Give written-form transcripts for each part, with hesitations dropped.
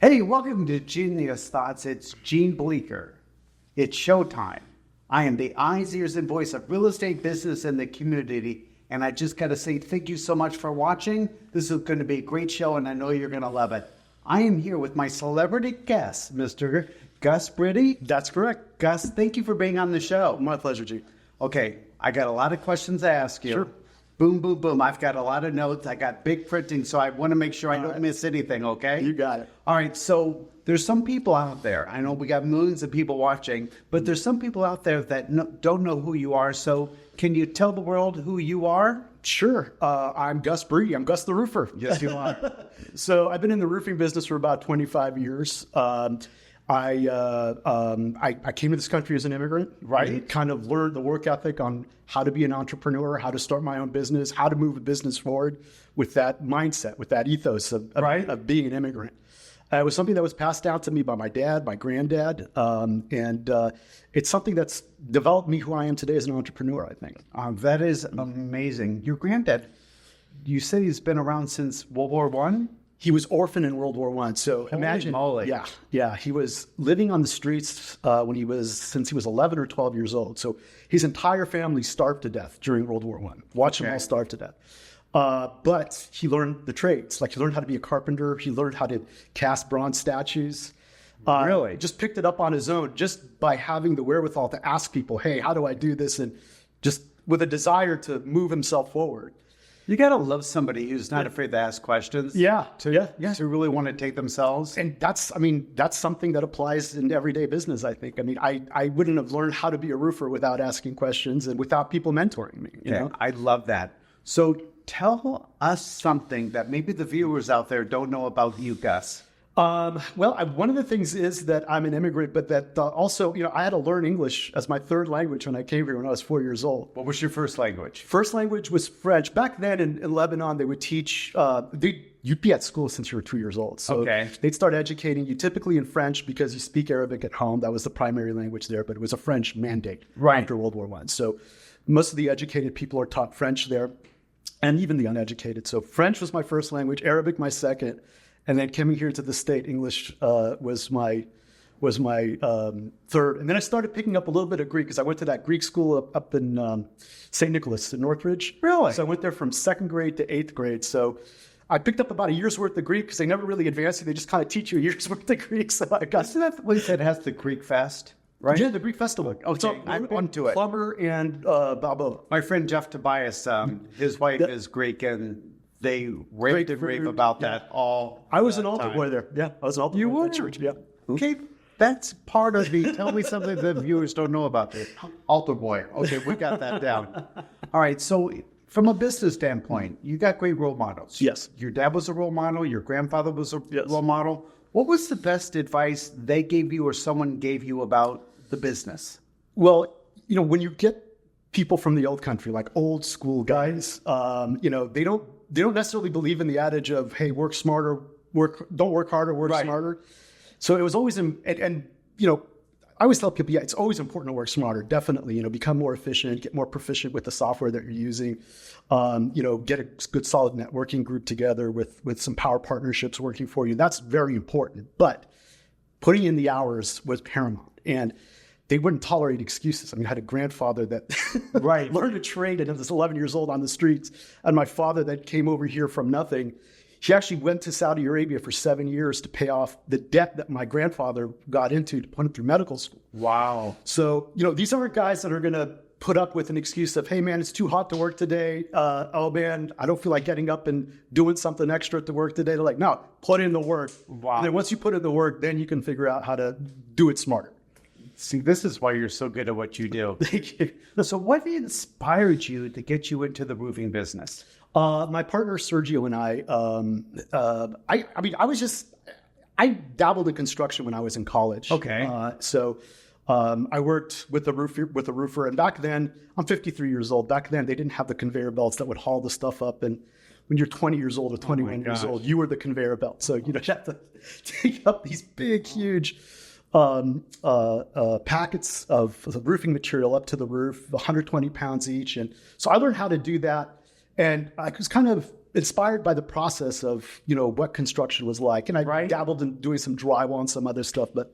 Hey, welcome to Genius Thoughts. It's Gene Bleeker. It's showtime. I am the eyes, ears, and voice of real estate business and the community. And I just got to say thank you so much for watching. This is going to be a great show, and I know you're going to love it. I am here with my celebrity guest, Mr. Gus Bridi. That's correct. Gus, thank you for being on the show. My pleasure, Gene. Okay, I got a lot of questions to ask you. Sure. Boom, boom, boom. I've got a lot of notes. I got big printing, so I want to make sure I don't miss anything, okay? You got it. All right, so there's some people out there. I know we got millions of people watching, but there's some people out there that don't know who you are. So can you tell the world who you are? Sure. I'm Gus Bridi. I'm Gus the Roofer. Yes, you are. So I've been in the roofing business for about 25 years. I came to this country as an immigrant, right? And kind of learned the work ethic on how to be an entrepreneur, how to start my own business, how to move a business forward with that mindset, with that ethos of being an immigrant. It was something that was passed down to me by my dad, my granddad, and it's something that's developed me who I am today as an entrepreneur, I think. That is amazing. Your granddad, you said he's been around since World War I? He was orphaned in World War I. So imagine, moly. Yeah. He was living on the streets since he was 11 or 12 years old. So his entire family starved to death during World War I. Watch them all starve to death. But he learned the trades. Like he learned how to be a carpenter. He learned how to cast bronze statues. Really? Just picked it up on his own just by having the wherewithal to ask people, hey, how do I do this? And just with a desire to move himself forward. You got to love somebody who's not afraid to ask questions. To really want to take themselves. And that's something that applies in everyday business, I think. I mean, I wouldn't have learned how to be a roofer without asking questions and without people mentoring me. You know? I love that. So tell us something that maybe the viewers out there don't know about you, Gus. One of the things is that I'm an immigrant, but that also, I had to learn English as my third language when I came here when I was 4 years old. What was your first language? First language was French. Back then in Lebanon, they would teach, you'd be at school since you were 2 years old. So they'd start educating you typically in French because you speak Arabic at home. That was the primary language there, but it was a French mandate after World War I. So most of the educated people are taught French there, and even the uneducated. So French was my first language, Arabic my second. And then coming here to the state, English was my third. And then I started picking up a little bit of Greek because I went to that Greek school up in St. Nicholas in Northridge. Really? So I went there from second grade to eighth grade. So I picked up about a year's worth of Greek because they never really advance you. They just kind of teach you a year's worth of Greek. So I got Isn't that the place that has the Greek Fest? Right? Yeah, the Greek festival. Okay, I've been to it. Plumber and Balboa. My friend Jeff Tobias, his wife is Greek, and they raved and rave about that all. I was an altar boy there. Yeah, I was an altar boy at the church. Yeah. Okay, that's part of the. Tell me something the viewers don't know about the altar boy. Okay, we got that down. All right, so from a business standpoint, you got great role models. Yes. Your dad was a role model. Your grandfather was a role model. What was the best advice they gave you or someone gave you about the business? Well, when you get people from the old country, like old school guys, they don't necessarily believe in the adage of, hey, work smarter, don't work harder, work smarter. So it was always, I always tell people, it's always important to work smarter. Definitely, become more efficient, get more proficient with the software that you're using, get a good solid networking group together with some power partnerships working for you. That's very important. But putting in the hours was paramount. And they wouldn't tolerate excuses. I mean, I had a grandfather that learned a trade and was 11 years old on the streets. And my father that came over here from nothing. He actually went to Saudi Arabia for 7 years to pay off the debt that my grandfather got into to put him through medical school. Wow. So, these aren't guys that are going to put up with an excuse of, hey, man, it's too hot to work today. Oh, man, I don't feel like getting up and doing something extra to work today. They're like, no, put in the work. Wow. And then once you put in the work, then you can figure out how to do it smarter. See, this is why you're so good at what you do. Thank you. So what inspired you to get you into the roofing business? My partner, Sergio, and I dabbled in construction when I was in college. Okay. I worked with a roofer. And back then, I'm 53 years old. Back then, they didn't have the conveyor belts that would haul the stuff up. And when you're 20 years old or 21 years old, you were the conveyor belt. So, you have to take up these big, huge packets of roofing material up to the roof, 120 pounds each. And so I learned how to do that. And I was kind of inspired by the process of, what construction was like. And I dabbled in doing some drywall and some other stuff. But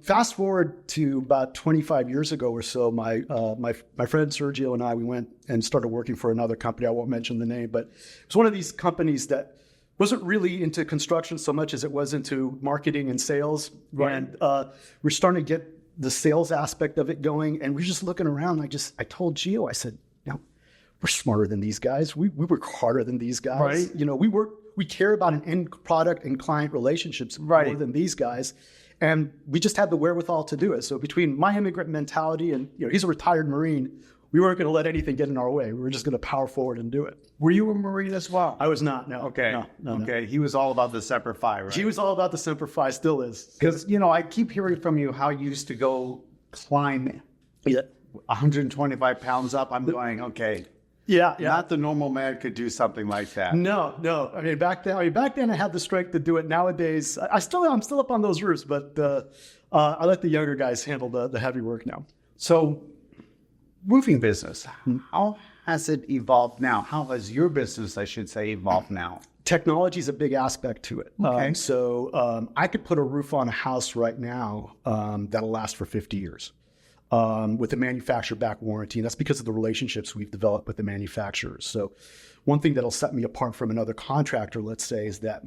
fast forward to about 25 years ago or so, my friend Sergio and I, we went and started working for another company. I won't mention the name, but it's one of these companies that wasn't really into construction so much as it was into marketing and sales. Right. And we're starting to get the sales aspect of it going. And we're just looking around. I told Gio, I said, we're smarter than these guys. We work harder than these guys. Right. We care about an end product and client relationships more than these guys. And we just had the wherewithal to do it. So between my immigrant mentality and, he's a retired Marine, we weren't going to let anything get in our way. We were just going to power forward and do it. Were you a Marine as well? I was not, no. Okay. No. Okay. He was all about the Semper Fi, right? He was all about the Semper Fi, still is. Because, I keep hearing from you how you used to go climb 125 pounds up. I'm going, okay. Yeah. Not the normal man could do something like that. No. Back then I had the strength to do it. Nowadays, I'm still up on those roofs, but I let the younger guys handle the heavy work now. So, roofing business, how has it evolved now? How has your business, I should say, evolved now? Technology is a big aspect to it. Okay. I could put a roof on a house right now that'll last for 50 years. With a manufacturer-backed warranty, and that's because of the relationships we've developed with the manufacturers. So one thing that'll set me apart from another contractor, let's say, is that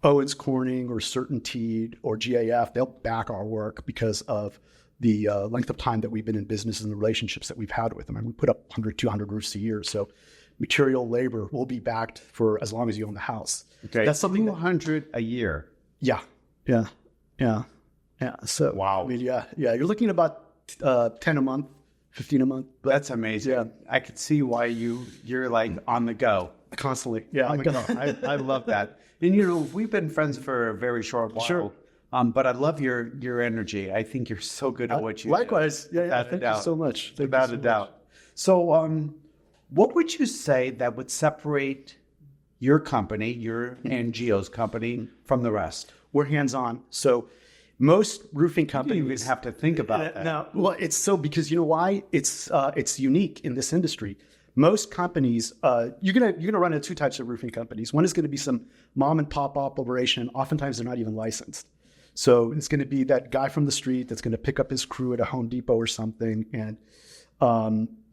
Owens Corning or Certainty or GAF, they'll back our work because of the length of time that we've been in business and the relationships that we've had with them. And we put up 100, 200 roofs a year. So material, labor will be backed for as long as you own the house. Okay, that's something 200 a year. Yeah. So, wow. You're looking at about 10 a month, 15 a month. But that's amazing. Yeah. I could see why you're like on the go. Constantly. Yeah. On the go. I love that. And we've been friends for a very short while. Sure. But I love your energy. I think you're so good at what you likewise. do. Yeah. Thank you so much. Without a doubt. So what would you say that would separate your company, your and Gio's company, from the rest? We're hands-on. So most roofing companies, you would have to think about that. No, well, it's so because you know why? It's unique in this industry. Most companies, you're gonna run into two types of roofing companies. One is going to be some mom and pop operation. Oftentimes they're not even licensed. So it's going to be that guy from the street that's going to pick up his crew at a Home Depot or something, and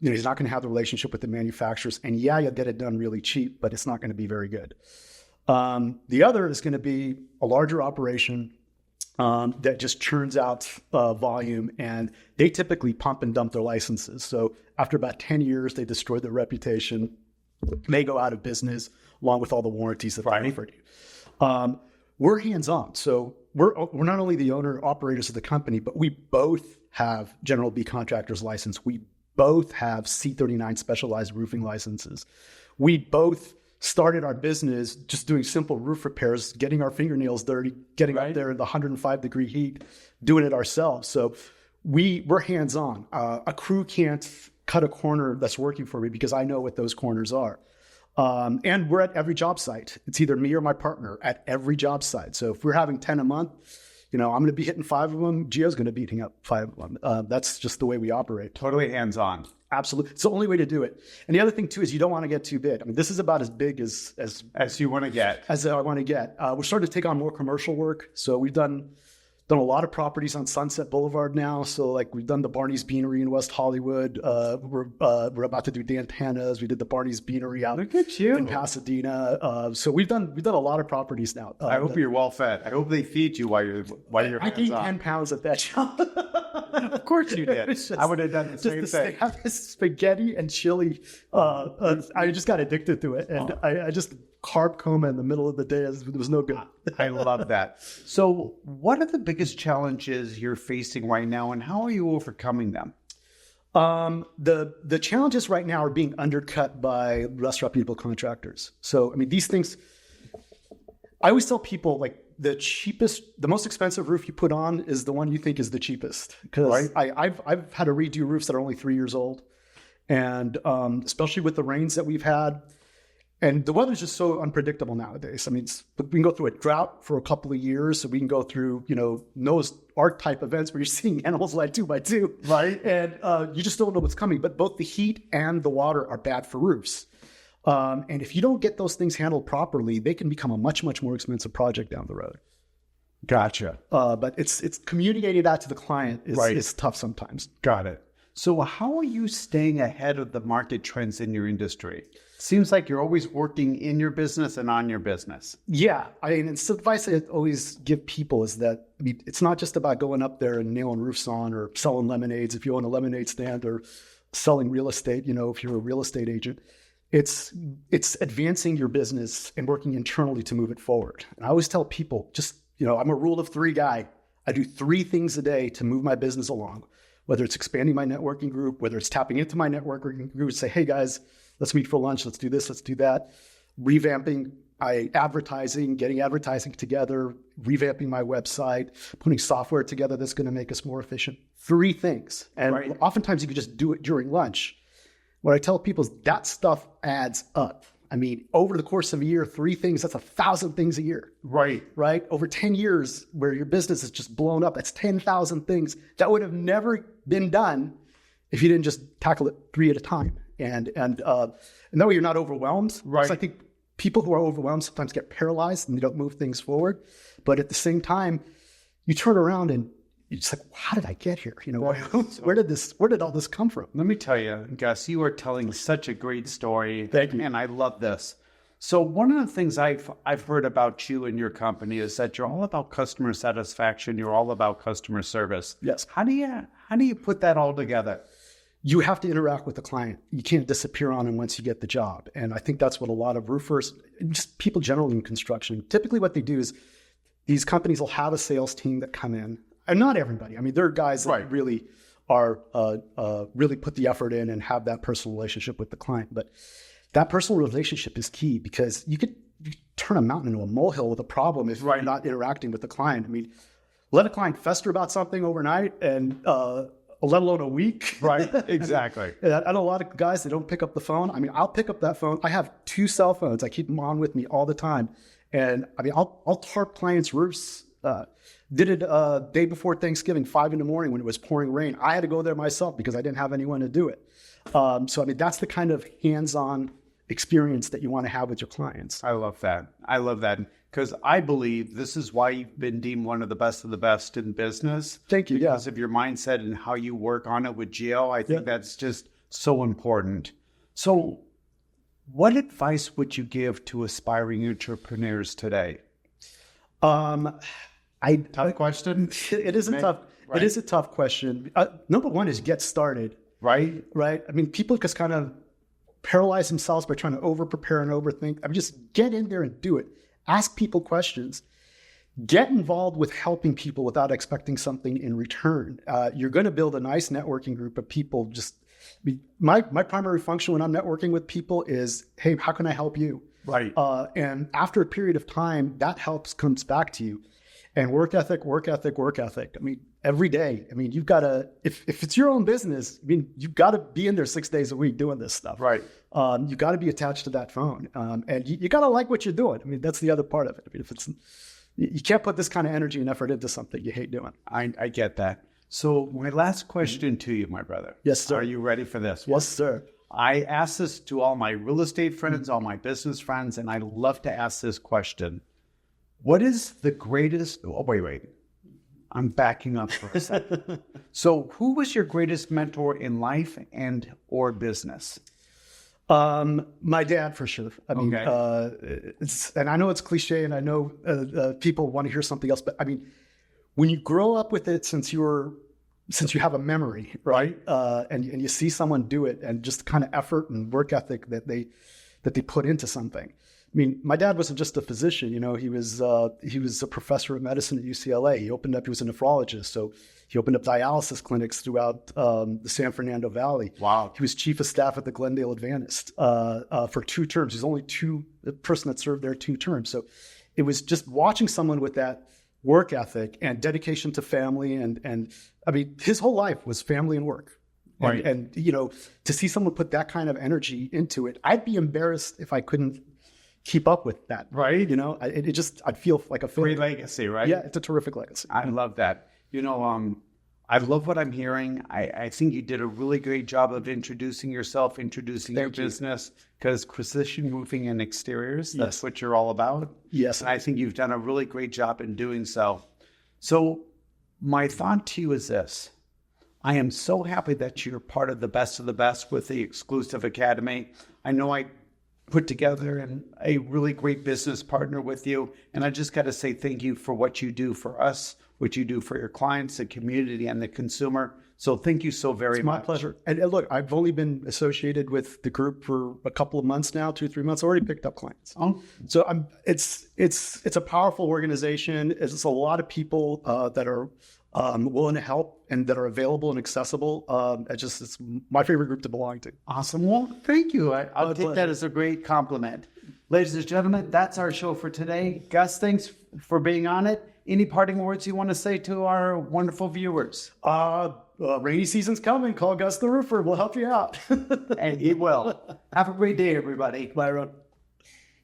he's not going to have the relationship with the manufacturers. And you'll get it done really cheap, but it's not going to be very good. The other is going to be a larger operation. That just churns out volume, and they typically pump and dump their licenses. So after about 10 years, they destroy their reputation. They go out of business along with all the warranties that they offered you. We're hands-on. So we're not only the owner operators of the company, but we both have General B contractor's license. We both have C39 specialized roofing licenses. We both started our business just doing simple roof repairs, getting our fingernails dirty, getting up there in the 105-degree heat, doing it ourselves. So we're hands-on. A crew can't cut a corner that's working for me because I know what those corners are. And we're at every job site. It's either me or my partner at every job site. So if we're having 10 a month, I'm going to be hitting 5 of them. Gio's going to be hitting up 5 of them. That's just the way we operate. Totally hands-on. Absolutely. It's the only way to do it. And the other thing, too, is you don't want to get too big. I mean, this is about as big as you want to get. As I want to get. We're starting to take on more commercial work. So we've done a lot of properties on Sunset Boulevard now. So like we've done the Barney's Beanery in West Hollywood. We're about to do Dantana's. We did the Barney's Beanery out in Pasadena. So we've done a lot of properties now. I hope you're well fed. I hope they feed you while you're I ate 10 pounds at that job. Of course you did. I would have done the same thing. Have this spaghetti and chili. I just got addicted to it, and I just carb coma in the middle of the day. It was no good. I love that. So what are the biggest challenges you're facing right now, and how are you overcoming them? The challenges right now are being undercut by less reputable contractors. So, I mean, these things, I always tell people, like, the most expensive roof you put on is the one you think is the cheapest. Because I've had to redo roofs that are only 3 years old. And especially with the rains that we've had. And the weather's just so unpredictable nowadays. I mean, we can go through a drought for a couple of years. So we can go through, Noah's Ark type events where you're seeing animals like 2 by 2. Right. And you just don't know what's coming. But both the heat and the water are bad for roofs. And if you don't get those things handled properly, they can become a much, much more expensive project down the road. Gotcha. But it's communicating that to the client is tough sometimes. Got it. So how are you staying ahead of the market trends in your industry? Seems like you're always working in your business and on your business. Yeah. I mean, it's the advice I always give people is that, I mean, it's not just about going up there and nailing roofs on or selling lemonades if you own a lemonade stand or selling real estate, if you're a real estate agent. It's advancing your business and working internally to move it forward. And I always tell people, I'm a rule of 3 guy. I do 3 things a day to move my business along, whether it's expanding my networking group, whether it's tapping into my networking group, say, hey guys, let's meet for lunch. Let's do this. Let's do that. Revamping advertising, getting advertising together, revamping my website, putting software together that's going to make us more efficient. 3 things. And oftentimes you could just do it during lunch. What I tell people is that stuff adds up. I mean, over the course of a year, 3 things, that's 1,000 things a year. Right. Over 10 years where your business is just blown up, that's 10,000 things that would have never been done if you didn't just tackle it 3 at a time. And that way you're not overwhelmed. Right. So I think people who are overwhelmed sometimes get paralyzed and they don't move things forward. But at the same time, you turn around and you're just like, how did I get here? Where did all this come from? Let me tell you, Gus, you are telling such a great story. Thank you. And I love this. So one of the things I've heard about you and your company is that you're all about customer satisfaction. You're all about customer service. Yes. How do you put that all together? You have to interact with the client. You can't disappear on them once you get the job. And I think that's what a lot of roofers, just people generally in construction, typically what they do is these companies will have a sales team that come in. And not everybody. I mean, there are guys that really are really put the effort in and have that personal relationship with the client. But that personal relationship is key because you turn a mountain into a molehill with a problem if you're not interacting with the client. I mean, let a client fester about something overnight and let alone a week. Right, exactly. I know a lot of guys, they don't pick up the phone. I mean, I'll pick up that phone. I have 2 cell phones. I keep them on with me all the time. And I mean, I'll tarp clients' roofs. Did it day before Thanksgiving, 5 a.m. when it was pouring rain. I had to go there myself because I didn't have anyone to do it. So, I mean, that's the kind of hands-on experience that you want to have with your clients. I love that because I believe this is why you've been deemed one of the best in business. Thank you. Because of your mindset and how you work on it with Geo. I think that's just so important. So what advice would you give to aspiring entrepreneurs today? Tough question. It is a tough. Right. It is a tough question. Number one is get started. Right. I mean, people just kind of paralyze themselves by trying to over prepare and overthink. I mean, just get in there and do it. Ask people questions. Get involved with helping people without expecting something in return. You're going to build a nice networking group of people. My primary function when I'm networking with people is, hey, how can I help you? Right. And after a period of time, that comes back to you. And work ethic. I mean, every day. I mean, you've got to, if it's your own business, I mean, you've got to be in there 6 days a week doing this stuff. Right. You've got to be attached to that phone. And you got to like what you're doing. I mean, that's the other part of it. I mean, you can't put this kind of energy and effort into something you hate doing. I get that. So my last question to you, my brother. Yes, sir. Are you ready for this? Yes, sir. I ask this to all my real estate friends, all my business friends, and I love to ask this question. What is the greatest... Oh, wait. I'm backing up for a second. So who was your greatest mentor in life and or business? My dad, for sure. I mean, and I know it's cliche and I know people want to hear something else, but I mean, when you grow up with it since you have a memory, right? And you see someone do it and just the kind of effort and work ethic that they put into something. I mean, my dad wasn't just a physician, he was a professor of medicine at UCLA. He was a nephrologist. So he opened up dialysis clinics throughout the San Fernando Valley. Wow. He was chief of staff at the Glendale Adventist for 2 terms. He's only the person that served there 2 terms. So it was just watching someone with that work ethic and dedication to family. And I mean, his whole life was family and work. Right. And to see someone put that kind of energy into it, I'd be embarrassed if I couldn't keep up with that. Right. I'd feel like a great legacy, right? Yeah, it's a terrific legacy. I love that. I love what I'm hearing. I think you did a really great job of introducing yourself, introducing your business, because precision roofing and exteriors, that's what you're all about. Yes. And I think you've done a really great job in doing so. So my thought to you is this. I am so happy that you're part of the best with the exclusive academy. I know I put together a really great business partner with you. And I just got to say thank you for what you do for us, what you do for your clients, the community, and the consumer. So thank you so very much. My pleasure. And look, I've only been associated with the group for a couple of months now, 2-3 months. Already picked up clients. Oh. So it's a powerful organization. It's a lot of people that are willing to help and that are available and accessible. It's my favorite group to belong to. Awesome. Well, thank you. I'll take that as a great compliment. Ladies and gentlemen, that's our show for today. Gus, thanks for being on it. Any parting words you want to say to our wonderful viewers? Rainy season's coming. Call Gus the Roofer. We'll help you out. And he will. Have a great day, everybody. Bye, everyone.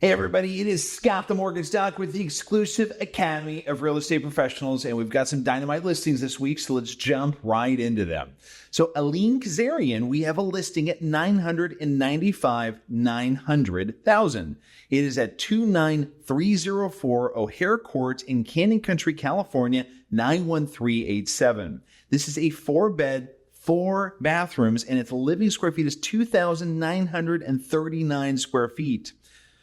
Hey everybody, it is Scott the Mortgage Doc with the exclusive Academy of Real Estate Professionals, and we've got some dynamite listings this week, so let's jump right into them. So Aline Kazarian, we have a listing at $995,900,000. It is at 29304 O'Hare Court in Canyon Country, California, 91387. This is a 4-bed, 4 bathrooms, and its living square feet is 2,939 square feet.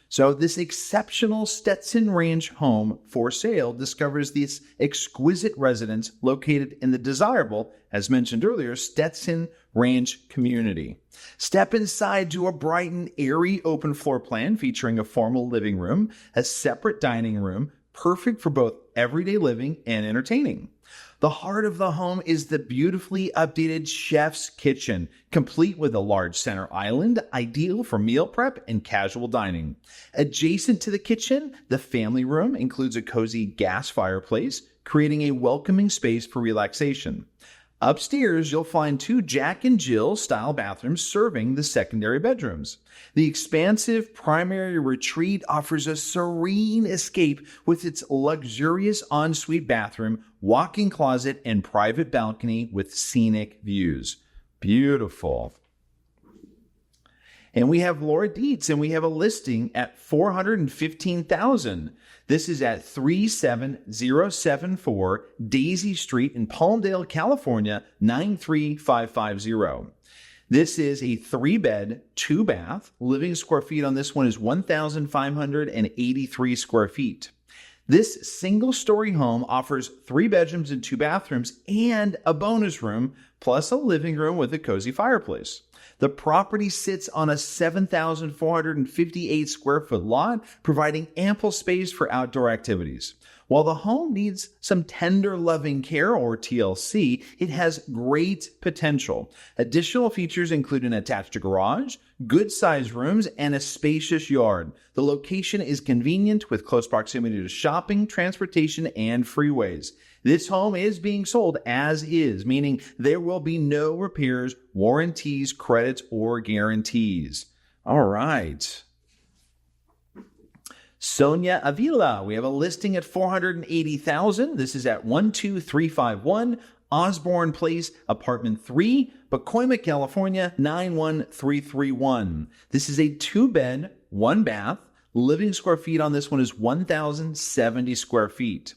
So this exceptional Stetson Ranch home for sale discovers this exquisite residence located in the desirable, as mentioned earlier, Stetson Ranch community. Step inside to a bright and airy open floor plan featuring a formal living room, a separate dining room, perfect for both everyday living and entertaining. The heart of the home is the beautifully updated chef's kitchen, complete with a large center island, ideal for meal prep and casual dining. Adjacent to the kitchen, the family room includes a cozy gas fireplace, creating a welcoming space for relaxation. Upstairs, you'll find 2 Jack and Jill style bathrooms serving the secondary bedrooms. The expansive primary retreat offers a serene escape with its luxurious ensuite bathroom, walk-in closet, and private balcony with scenic views. Beautiful. And we have Laura Dietz, and we have a listing at $415,000. This is at 37074 Daisy Street in Palmdale, California, 93550. This is a 3-bed, 2-bath. Living square feet on this one is 1,583 square feet. This single-story home offers 3 bedrooms and 2 bathrooms and a bonus room, plus a living room with a cozy fireplace. The property sits on a 7,458 square foot lot, providing ample space for outdoor activities. While the home needs some tender loving care, or TLC, it has great potential. Additional features include an attached garage, good-sized rooms, and a spacious yard. The location is convenient with close proximity to shopping, transportation, and freeways. This home is being sold as is, meaning there will be no repairs, warranties, credits, or guarantees. All right. Sonia Avila, we have a listing at $480,000. This is at 12351 Osborne Place, Apartment 3, Pacoima, California, 91331. This is a 2-bed, 1-bath. Living square feet on this one is 1,070 square feet.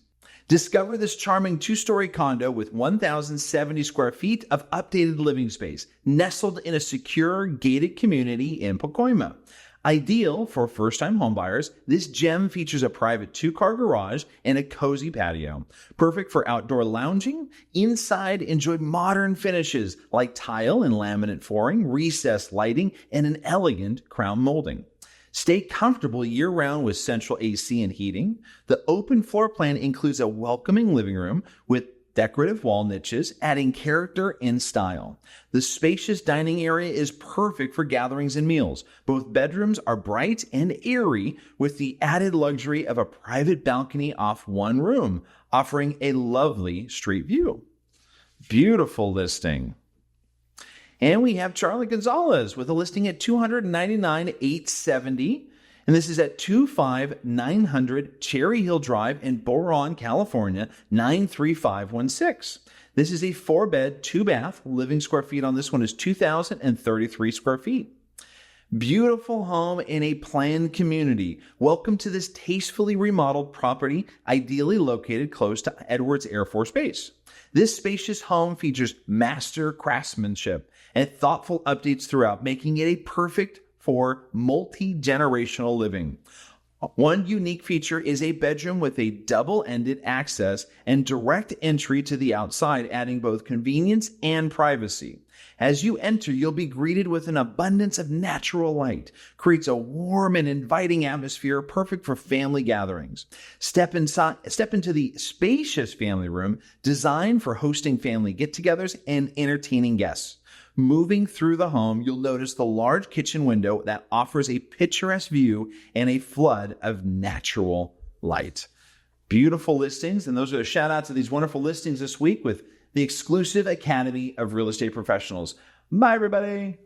Discover this charming 2-story condo with 1,070 square feet of updated living space, nestled in a secure, gated community in Pacoima. Ideal for first-time homebuyers, this gem features a private 2-car garage and a cozy patio. Perfect for outdoor lounging. Inside, enjoy modern finishes like tile and laminate flooring, recessed lighting, and an elegant crown molding. Stay comfortable year-round with central AC and heating. The open floor plan includes a welcoming living room with decorative wall niches, adding character and style. The spacious dining area is perfect for gatherings and meals. Both bedrooms are bright and airy, with the added luxury of a private balcony off one room, offering a lovely street view. Beautiful listing. And we have Charlie Gonzalez with a listing at $299,870. And this is at 25900 Cherry Hill Drive in Boron, California, 93516. This is a 4-bed, 2-bath. Living square feet on this one is 2,033 square feet. Beautiful home in a planned community. Welcome to this tastefully remodeled property, ideally located close to Edwards Air Force Base. This spacious home features master craftsmanship and thoughtful updates throughout, making it a perfect for multi-generational living. One unique feature is a bedroom with a double-ended access and direct entry to the outside, adding both convenience and privacy. As you enter, you'll be greeted with an abundance of natural light. Creates a warm and inviting atmosphere, perfect for family gatherings. Step into the spacious family room, designed for hosting family get-togethers and entertaining guests. Moving through the home, you'll notice the large kitchen window that offers a picturesque view and a flood of natural light. Beautiful listings, and those are the shout outs to these wonderful listings this week with the exclusive Academy of Real Estate Professionals. Bye, everybody.